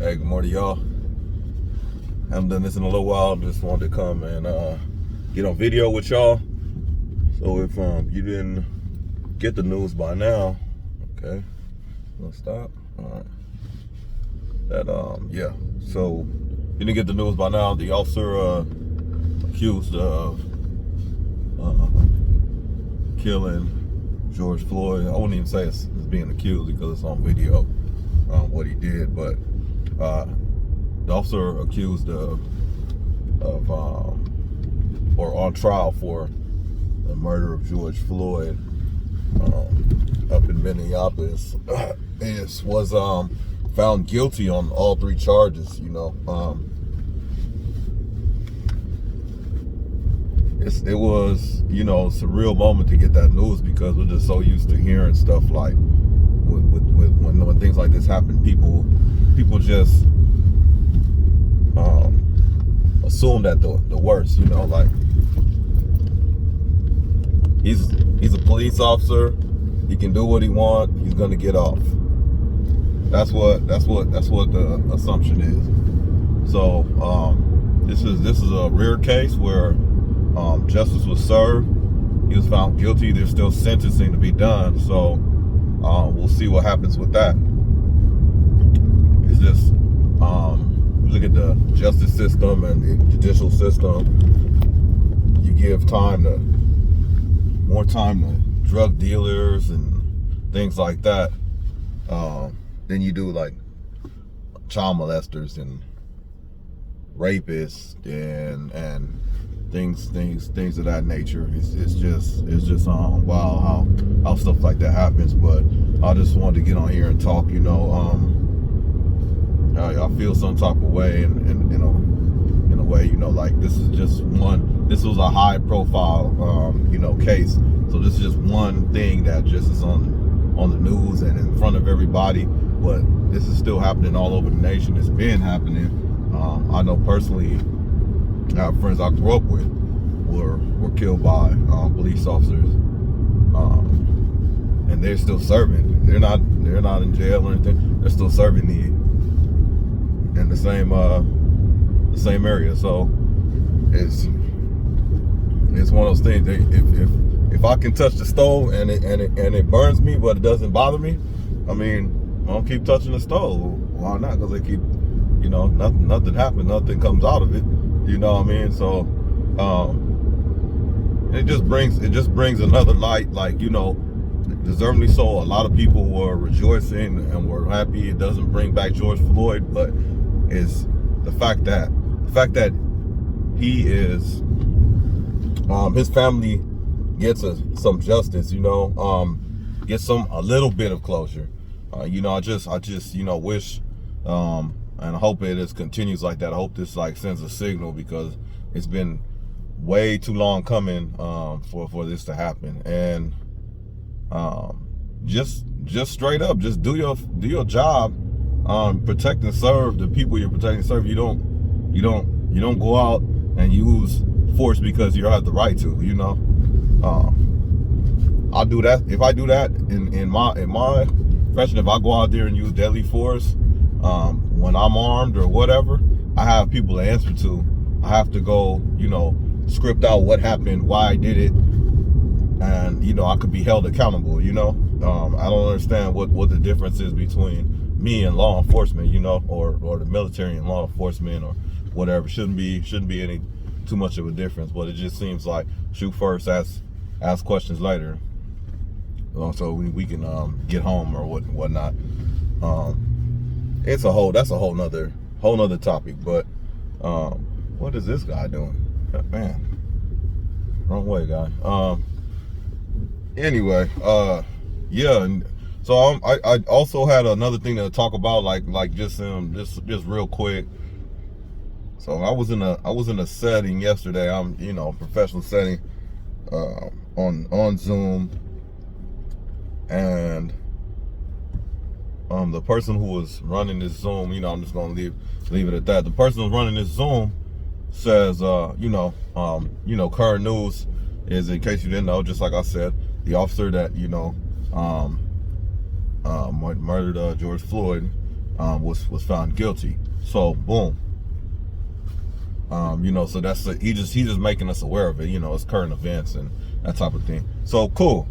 Hey, good morning, y'all. Haven't done this in a little while. Just wanted to come and get on video with y'all. So if you didn't get the news by now, okay, let's stop. All right. Yeah. So if you didn't get the news by now, the officer accused of killing George Floyd. I wouldn't even say it's being accused because it's on video what he did, but the officer accused of or on trial for the murder of George Floyd up in Minneapolis was found guilty on all three charges. It was it's a real moment to get that news because we're just so used to hearing stuff like when things like this happen, people just assume that the worst, like he's a police officer, he can do what he wants, he's gonna get off. That's what the assumption is. So this is a rare case where justice was served. He was found guilty. There's still sentencing to be done, so we'll see what happens with that. It's just look at the justice system and the judicial system. You give more time to drug dealers and things like that than you do like child molesters and rapists and things of that nature. It's just wow how stuff like that happens. But I just wanted to get on here and talk. I feel some type of way in a way, like this was a high profile case. So this is just one thing that just is on the news and in front of everybody, but this is still happening all over the nation. It's been happening. I know personally, I have friends I grew up with were killed by police officers, and they're still serving. They're not in jail or anything. They're still serving in the same area. So it's one of those things that if I can touch the stove and it burns me but it doesn't bother me, I mean, I'll keep touching the stove. Why not? Because they keep, nothing happens, nothing comes out of it. You know what I mean? So it just brings another light, like, deservedly so. A lot of people were rejoicing and were happy it doesn't bring back George Floyd, but it's the fact that he is his family gets some justice, gets a little bit of closure. I just wish and I hope it continues like that. I hope this sends a signal, because it's been way too long coming for this to happen. And just straight up, just do your job, protect and serve the people you're protecting and serve. You don't go out and use force because you have the right to. I'll do that. If I do that in my profession, if I go out there and use deadly force when I'm armed or whatever, I have people to answer to. I have to go, script out what happened, why I did it, and I could be held accountable. I don't understand what the difference is between me and law enforcement, or the military and law enforcement or whatever. Shouldn't be any too much of a difference, but it just seems like shoot first, ask questions later, so we can get home or whatnot. That's a whole nother topic. But what is this guy doing? Man, wrong way, guy. Anyway, yeah. And so I also had another thing to talk about, like just real quick. So I was in a setting yesterday. I'm professional setting on Zoom, and the person who was running this Zoom, I'm just gonna leave it at that. The person who's running this Zoom says, current news is, in case you didn't know, just like I said, the officer that murdered George Floyd was found guilty. So boom. So that's he's just making us aware of it. It's current events and that type of thing. So cool.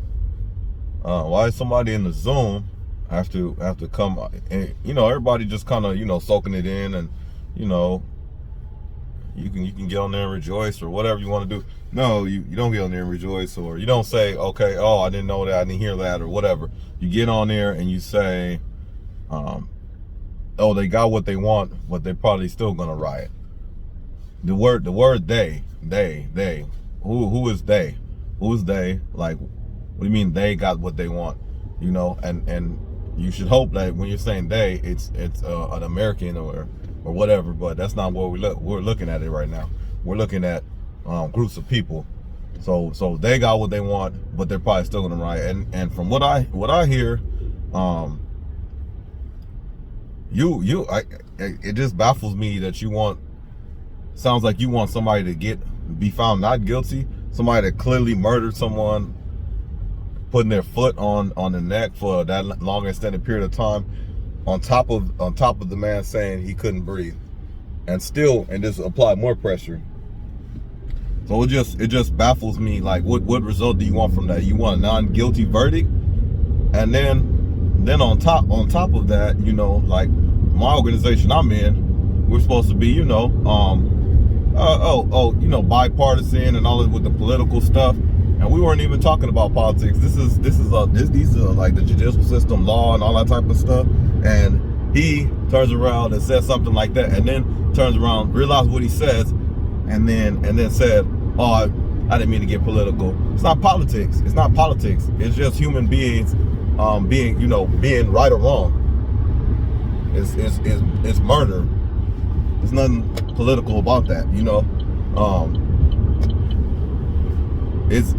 Why is somebody in the Zoom have to come? And everybody just kind of soaking it in, and you can get on there and rejoice or whatever you want to do. No, you don't get on there and rejoice, or you don't say, okay, oh, I didn't know that, I didn't hear that, or whatever. You get on there and you say, oh, they got what they want, but they're probably still gonna riot. The word they. Who is they? Who is they? Like, what do you mean they got what they want? And you should hope that when you're saying they, it's an American or whatever, but that's not what we're looking at it right now. We're looking at groups of people. So they got what they want, but they're probably still gonna riot. And from what I hear, it just baffles me that sounds like you want somebody to be found not guilty, somebody that clearly murdered someone, putting their foot on the neck for that long extended period of time, on top of the man saying he couldn't breathe, and just apply more pressure. So it just baffles me. Like, what result do you want from that? You want a non-guilty verdict, and then on top of that, like my organization I'm in, we're supposed to be bipartisan and all that with the political stuff. And we weren't even talking about politics. These are like the judicial system, law, and all that type of stuff. And he turns around and says something like that, and then turns around, realizes what he says, and then said, "Oh, I didn't mean to get political." It's not politics. It's not politics. It's just human beings being right or wrong. It's murder. There's nothing political about that. It's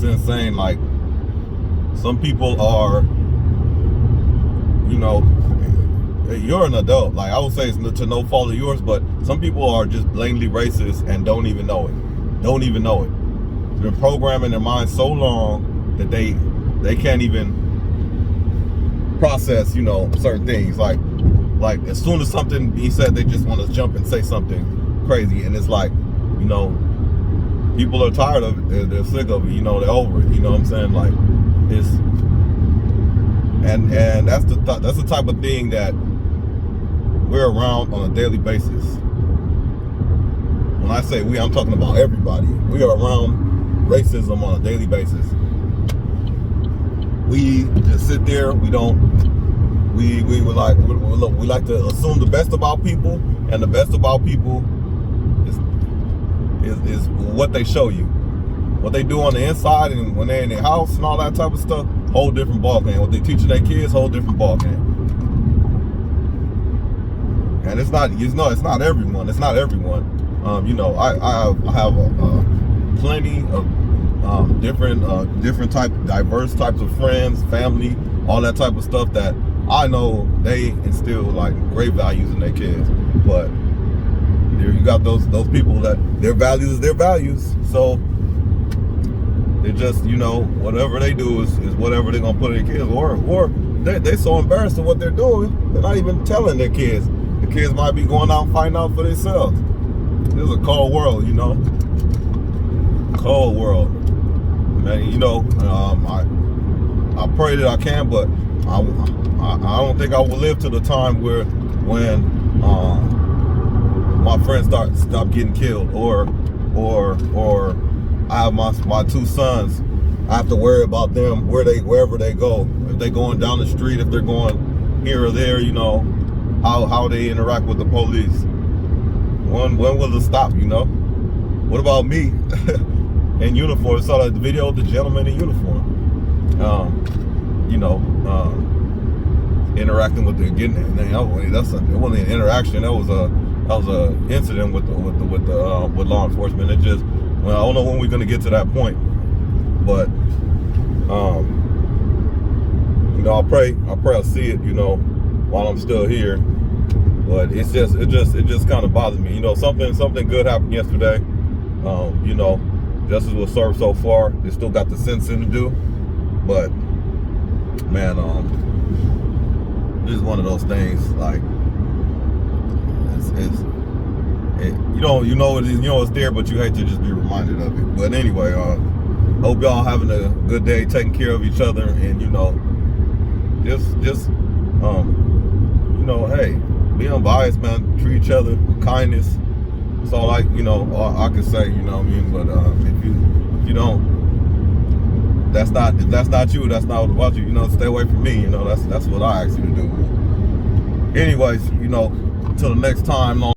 insane. Like, some people are, you're an adult. Like, I would say it's to no fault of yours, but some people are just blatantly racist and don't even know it. They've been programming their minds so long that they can't even process, certain things. Like as soon as something he said, they just want to jump and say something crazy, and it's like, people are tired of it. They're sick of it. They're over it. You know what I'm saying? Like, it's and that's the type of thing that we're around on a daily basis. When I say we, I'm talking about everybody. We are around racism on a daily basis. We just sit there. We like to assume the best about people, and the best about people is what they show you. What they do on the inside and when they're in their house and all that type of stuff, whole different ballgame. What they teaching their kids, whole different ballgame. And it's not everyone. It's not everyone. I have plenty of different diverse types of friends, family, all that type of stuff that I know they instill like great values in their kids. But you got those people that their values is their values. So they just, whatever they do is whatever they're gonna put in their kids, or they're so embarrassed of what they're doing, they're not even telling their kids. The kids might be going out and finding out for themselves. This is a cold world, cold world, man. I pray that I can, but I don't think I will live to the time when my friends stop getting killed, or I have my two sons. I have to worry about them wherever they go. If they're going down the street, if they're going here or there, how they interact with the police. When will it stop? What about me in uniform? I saw the video of the gentleman in uniform. Interacting with it wasn't an interaction. That was a incident with law enforcement. It just, I don't know when we're gonna get to that point, but I pray I'll see it, while I'm still here. But it just kind of bothers me. Something good happened yesterday. Justice was served so far. They still got the sentencing to do, but man, just one of those things. Like you know it's there, but you hate to just be reminded of it. But anyway, hope y'all having a good day, taking care of each other, and hey, be unbiased, man. Treat each other with kindness. That's all I can say. You know what I mean? But if you don't, that's not you. That's not what about you. Stay away from me. That's what I ask you to do. Anyways, until the next time.